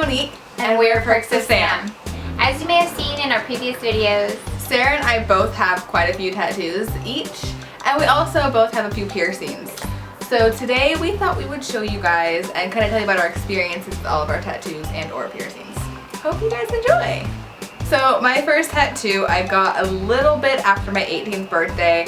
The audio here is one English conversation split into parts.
Monique. And we're Perks of Sam. As you may have seen in our previous videos, Sarah and I both have quite a few tattoos each, and we also both have a few piercings. So today we thought we would show you guys and kind of tell you about our experiences with all of our tattoos and or piercings. Hope you guys enjoy! So my first tattoo I got a little bit after my 18th birthday.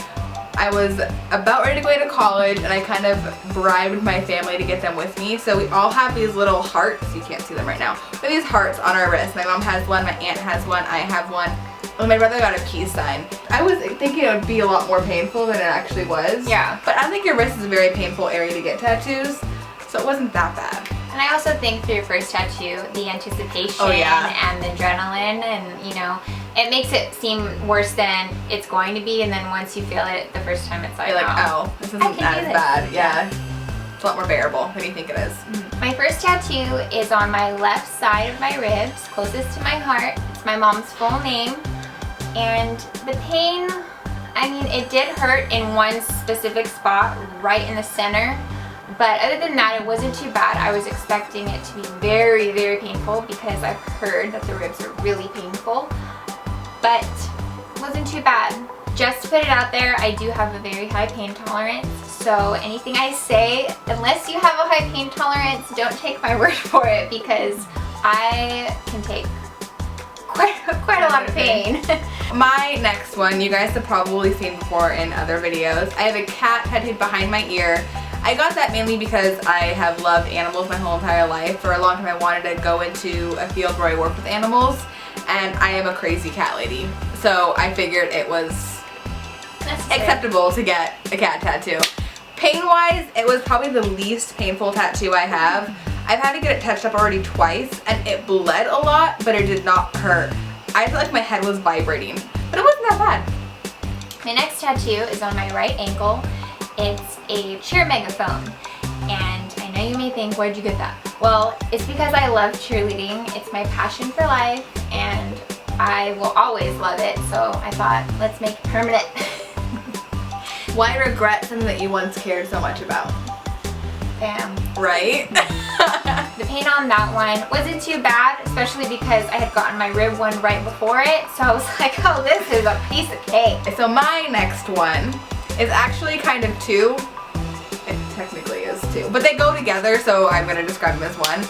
I was about ready to go to college and I kind of bribed my family to get them with me. So we all have these little hearts, you can't see them right now, but these hearts on our wrist. My mom has one, my aunt has one, I have one, and my brother got a peace sign. I was thinking it would be a lot more painful than it actually was. Yeah. But I don't think your wrist is a very painful area to get tattoos, so it wasn't that bad. and I also think for your first tattoo, the anticipation and the adrenaline, and you know, it makes it seem worse than it's going to be, and then once you feel it the first time, it's like, You're like, oh, this isn't as bad. Yeah. It's a lot more bearable than you think it is. My first tattoo is on my left side of my ribs, closest to my heart. It's my mom's full name. And the pain, I mean, it did hurt in one specific spot, right in the center. But other than that, it wasn't too bad. I was expecting it to be very, very painful because I've heard that the ribs are really painful. But it wasn't too bad. Just to put it out there, I do have a very high pain tolerance. So anything I say, unless you have a high pain tolerance, don't take my word for it, because I can take quite a lot of pain. My next one, you guys have probably seen before in other videos. I have a cat tattooed behind my ear. I got that mainly because I have loved animals my whole entire life. For a long time I wanted to go into a field where I work with animals, and I am a crazy cat lady. So I figured it was acceptable to get a cat tattoo. Pain-wise, it was probably the least painful tattoo I have. I've had to get it touched up already twice, and it bled a lot, but it did not hurt. I felt like my head was vibrating, but it wasn't that bad. My next tattoo is on my right ankle. It's a cheer megaphone, and I know you may think, where'd you get that? Well, it's because I love cheerleading. It's my passion for life, and I will always love it, so I thought, let's make it permanent. Why regret something that you once cared so much about? Bam. Right? The pain on that one wasn't too bad, especially because I had gotten my rib one right before it, so I was like, oh, this is a piece of cake. So my next one is actually kind of two. It technically is two, but they go together, so I'm going to describe them as one.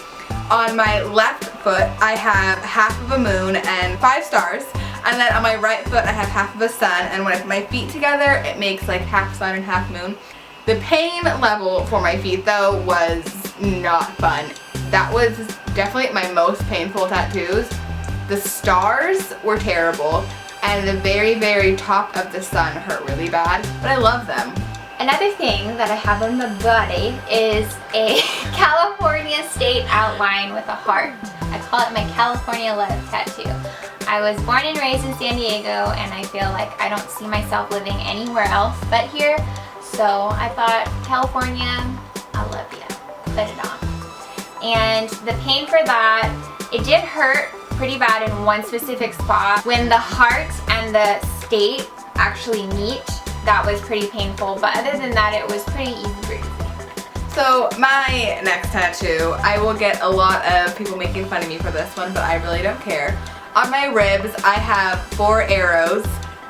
On my left foot, I have half of a moon and 5 stars. And then on my right foot, I have half of a sun. And when I put my feet together, it makes like half sun and half moon. The pain level for my feet, though, was not fun. That was definitely my most painful tattoos. The stars were terrible. And the very, very top of the sun hurt really bad. But I love them. Another thing that I have on the body is a California state outline with a heart. I call it my California love tattoo. I was born and raised in San Diego, and I feel like I don't see myself living anywhere else but here. So I thought, California, I love you. Put it on. And the pain for that, it did hurt pretty bad in one specific spot. When the heart and the state actually meet, that was pretty painful, but other than that, it was pretty easy breezy. So my next tattoo, I will get a lot of people making fun of me for this one, but I really don't care. On my ribs, I have 4 arrows,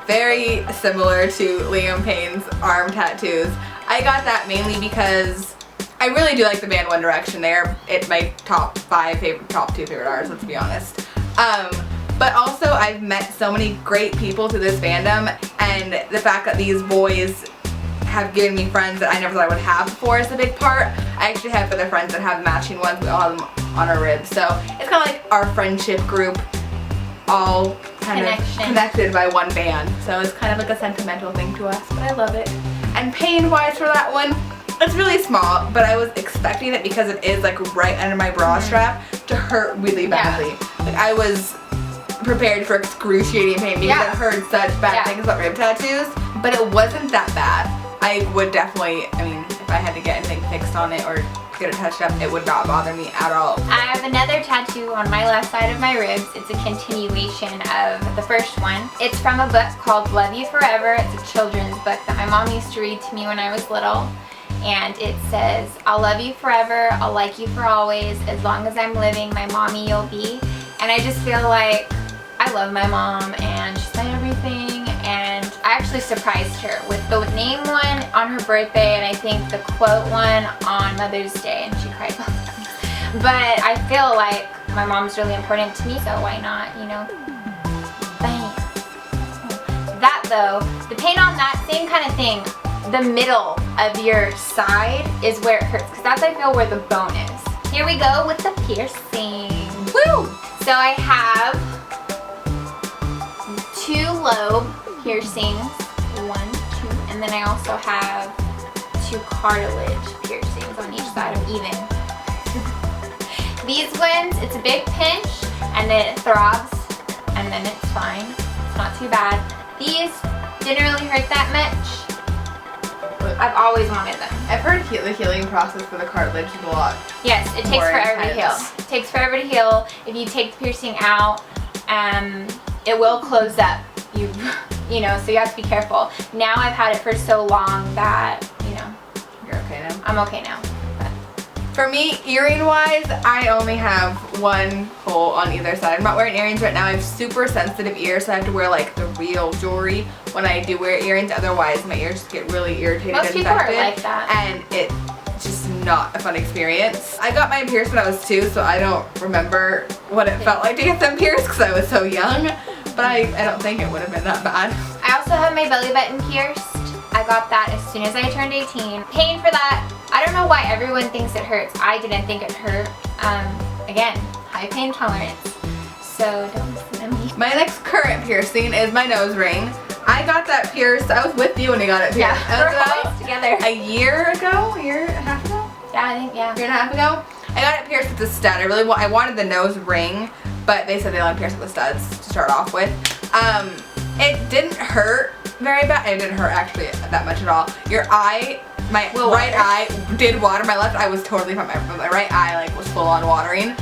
very similar to Liam Payne's arm tattoos. I got that mainly because I really do like the band One Direction. They're my top 2 favorite artists, let's be honest. But also I've met so many great people through this fandom, and the fact that these boys have given me friends that I never thought I would have before is a big part. I actually have other friends that have matching ones. We all have them on our ribs. So it's kind of like our friendship group, all kind of connected by one band. So it's kind of like a sentimental thing to us, but I love it. And pain-wise for that one, it's really small, but I was expecting it because it is like right under my bra strap to hurt really badly. Yeah. Like I was prepared for excruciating pain because I've heard such bad things about rib tattoos, but it wasn't that bad. I would definitely, I mean, if I had to get anything fixed on it or get it touched up, it would not bother me at all. I have another tattoo on my left side of my ribs. It's a continuation of the first one. It's from a book called Love You Forever. It's a children's book that my mom used to read to me when I was little. and it says, "I'll love you forever, I'll like you for always, as long as I'm living, my mommy you'll be." And I just feel like I love my mom and she's my everything, and I actually surprised her with the name one on her birthday and I think the quote one on Mother's Day, and she cried both times. But I feel like my mom's really important to me, so why not, you know? Bam. That though, the pain on that, same kind of thing. The middle of your side is where it hurts, because that's, I feel, where the bone is. Here we go with the piercing. Woo! So I have 2 lobe piercings, 1, 2, and then I also have 2 cartilage piercings on each side. I'm even. These ones, it's a big pinch, and then it throbs, and then it's fine. It's not too bad. These didn't really hurt that much. I've always wanted them. I've heard the healing process for the cartilage is a lot. Yes, it takes forever to heal. It takes forever to heal. If you take the piercing out, it will close up. You know, so you have to be careful. Now I've had it for so long that, you know. You're okay now? I'm okay now. For me, earring wise, I only have 1 hole on either side. I'm not wearing earrings right now. I have super sensitive ears, so I have to wear like the real jewelry when I do wear earrings. Otherwise, my ears get really irritated and infected. Most people are like that. And it's just not a fun experience. I got mine pierced when I was 2, so I don't remember what it felt like to get them pierced because I was so young. But I don't think it would have been that bad. I also have my belly button pierced. I got that as soon as I turned 18. Pain for that, I don't know why everyone thinks it hurts. I didn't think it hurt. Again, high pain tolerance. So don't listen to me. My next current piercing is my nose ring. I got that pierced. I was with you when you got it pierced. Yeah, we're always together. A year ago? A year and a half ago? Yeah, I think, yeah. A year and a half ago? I got it pierced with the stud. I wanted the nose ring, but they said they only pierced with the studs to start off with. It didn't hurt very bad. It didn't hurt actually that much at all. Your eye, my right eye did water. My left eye was totally fine. My right eye like was full on watering.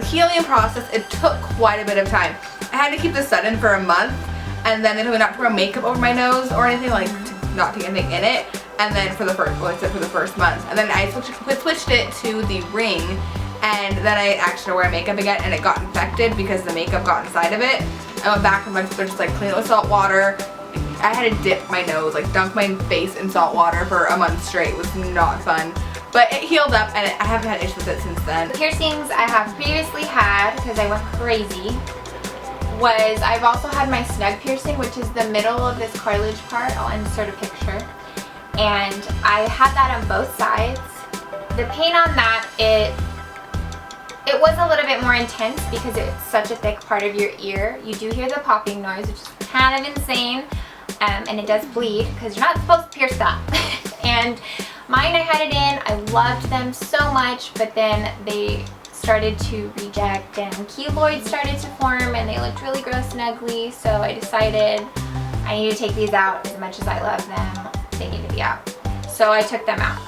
Healing process, it took quite a bit of time. I had to keep the stud in for a month, and then they told me not to wear makeup over my nose or anything, like not to get anything in it. And then for the first month, and then I switched it to the ring, and then I actually wear makeup again, and it got infected because the makeup got inside of it. I went back and went to just like clean it with salt water. I had to dip my nose, like dunk my face in salt water for a month straight. It was not fun. But it healed up, and I haven't had issues with it since then. Piercings I have previously had, because I went crazy, was I've also had my snug piercing, which is the middle of this cartilage part. I'll insert a picture. And I had that on both sides. The pain on that, it was a little bit more intense because it's such a thick part of your ear. You do hear the popping noise, which is kind of insane, and it does bleed because you're not supposed to pierce that. And mine, I had it in, I loved them so much, but then they started to reject and keloids started to form and they looked really gross and ugly, so I decided I need to take these out. As much as I love them, they need to be out. So I took them out.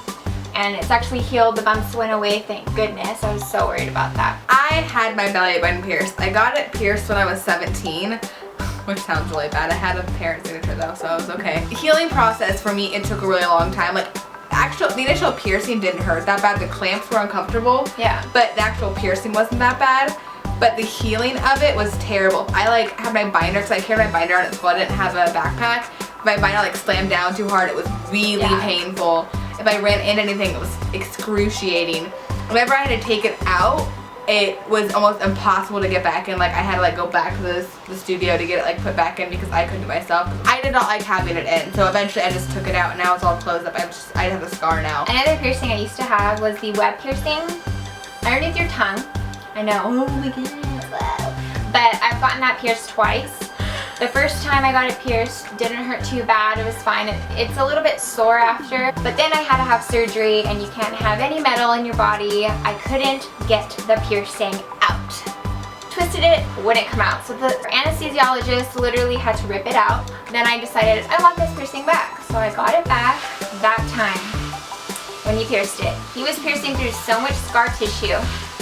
And it's actually healed. The bumps went away, thank goodness. I was so worried about that. I had my belly button pierced. I got it pierced when I was 17, which sounds really bad. I had a parent signature though, so it was okay. The healing process for me, it took a really long time. Like, the initial piercing didn't hurt that bad. The clamps were uncomfortable. Yeah. But the actual piercing wasn't that bad. But the healing of it was terrible. I like had my binder, because I carried my binder on at school. I didn't have a backpack. My binder like slammed down too hard. It was really painful. If I ran into anything, it was excruciating. Whenever I had to take it out, it was almost impossible to get back in. Like, I had to like go back to the studio to get it like put back in because I couldn't do it myself. I did not like having it in, so eventually I just took it out and now it's all closed up. I have a scar now. Another piercing I used to have was the web piercing underneath your tongue. I know. Oh my goodness. Wow. But I've gotten that pierced twice. The first time I got it pierced didn't hurt too bad. It was fine. It's a little bit sore after, but then I had to have surgery, and you can't have any metal in your body. I couldn't get the piercing out. Twisted it, wouldn't come out. So the anesthesiologist literally had to rip it out. Then I decided I want this piercing back. So I got it back that time when he pierced it. He was piercing through so much scar tissue,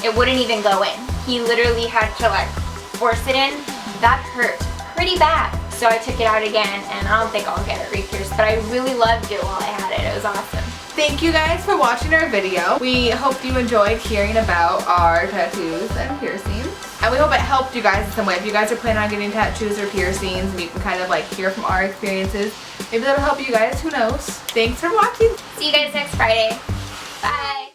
it wouldn't even go in. He literally had to like force it in. That hurt pretty bad. So I took it out again, and I don't think I'll get it re-pierced, but I really loved it while I had it. It was awesome. thank you guys for watching our video. We hope you enjoyed hearing about our tattoos and piercings. And we hope it helped you guys in some way. If you guys are planning on getting tattoos or piercings and you can kind of like hear from our experiences, maybe that'll help you guys, who knows. Thanks for watching. See you guys next Friday. Bye.